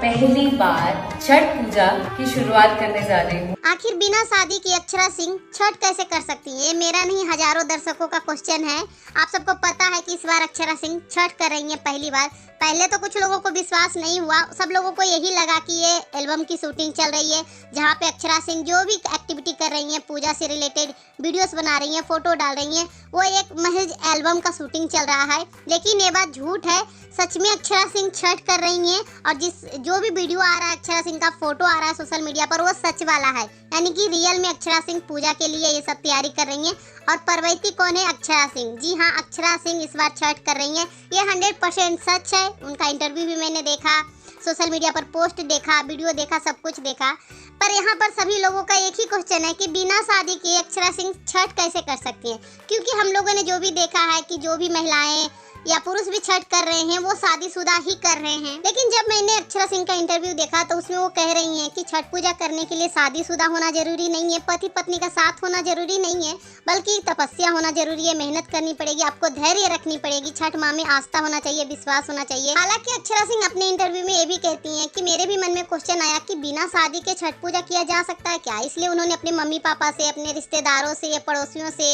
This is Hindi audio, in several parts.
पहली बार छठ पूजा की शुरुआत करने जा रही हूँ। आखिर बिना शादी की अक्षरा सिंह छठ कैसे कर सकती है? ये मेरा नहीं, हजारों दर्शकों का क्वेश्चन है। आप सबको पता है कि इस बार अक्षरा सिंह छठ कर रही है पहली बार। पहले तो कुछ लोगों को विश्वास नहीं हुआ, सब लोगों को यही लगा कि ये एल्बम की शूटिंग चल रही है, जहाँ पे अक्षरा सिंह जो भी एक्टिविटी कर रही है, पूजा से रिलेटेड वीडियोस बना रही हैं, फोटो डाल रही हैं, वो एक महज एल्बम का शूटिंग चल रहा है। लेकिन ये बात झूठ है, सच में अक्षरा सिंह छठ कर रही हैं। और जो भी वीडियो आ रहा है, अक्षरा सिंह का फोटो आ रहा है सोशल मीडिया पर, वो सच वाला है, यानी कि रियल में अक्षरा सिंह पूजा के लिए ये सब तैयारी कर रही हैं। और परवैती कौन है? अक्षरा सिंह। जी हाँ, अक्षरा सिंह इस बार छठ कर रही हैं, ये 100% सच है। उनका इंटरव्यू भी मैंने देखा, सोशल मीडिया पर पोस्ट देखा, वीडियो देखा, सब कुछ देखा। पर यहाँ पर सभी लोगों का एक ही क्वेश्चन है कि बिना शादी के अक्षरा सिंह छठ कैसे कर सकती हैं? क्योंकि हम लोगों ने जो भी देखा है कि जो भी महिलाएं या पुरुष भी छठ कर रहे हैं वो शादीशुदा ही कर रहे हैं। लेकिन जब मैंने अक्षरा सिंह का इंटरव्यू देखा तो उसमें वो कह रही हैं कि छठ पूजा करने के लिए शादीशुदा होना जरूरी नहीं है, पति पत्नी का साथ होना जरूरी नहीं है, बल्कि तपस्या होना जरूरी है, मेहनत करनी पड़ेगी, आपको धैर्य रखनी पड़ेगी, छठ माँ में आस्था होना चाहिए, विश्वास होना चाहिए। हालांकि अक्षरा सिंह अपने इंटरव्यू में ये भी कहती हैं कि मेरे भी मन में क्वेश्चन आया कि बिना शादी के छठ पूजा किया जा सकता है क्या? इसलिए उन्होंने अपने मम्मी पापा से, अपने रिश्तेदारों से, पड़ोसियों से,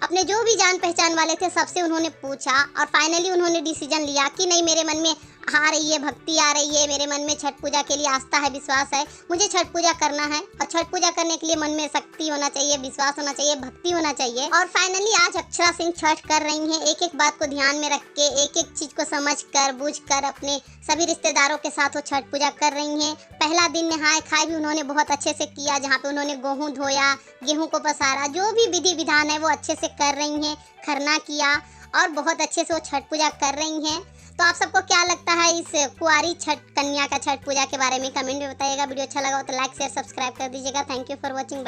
अपने जो भी जान पहचान वाले थे सबसे उन्होंने पूछा और फाइनली उन्होंने डिसीजन लिया कि नहीं, मेरे मन में आ रही है, भक्ति आ रही है, मेरे मन में छठ पूजा के लिए आस्था है, विश्वास है, मुझे छठ पूजा करना है। और छठ पूजा करने के लिए मन में शक्ति होना चाहिए, विश्वास होना चाहिए, भक्ति होना चाहिए। और फाइनली आज अक्षरा सिंह छठ कर रही हैं, एक एक बात को ध्यान में रख के, एक एक चीज को समझ कर बूझ कर अपने सभी रिश्तेदारों के साथ वो छठ पूजा कर रही हैं। पहला दिन नहाए खाए भी उन्होंने बहुत अच्छे से किया, जहाँ पे उन्होंने गेहूँ धोया, गेहूँ को पसारा, जो भी विधि विधान है वो अच्छे से कर रही हैं, खरना किया और बहुत अच्छे से वो छठ पूजा कर रही हैं। तो आप सबको क्या लगता है इस कुंवारी छठ कन्या का छठ पूजा के बारे में? कमेंट में बताइएगा। वीडियो अच्छा लगा हो तो लाइक शेयर सब्सक्राइब कर दीजिएगा। Thank you for watching.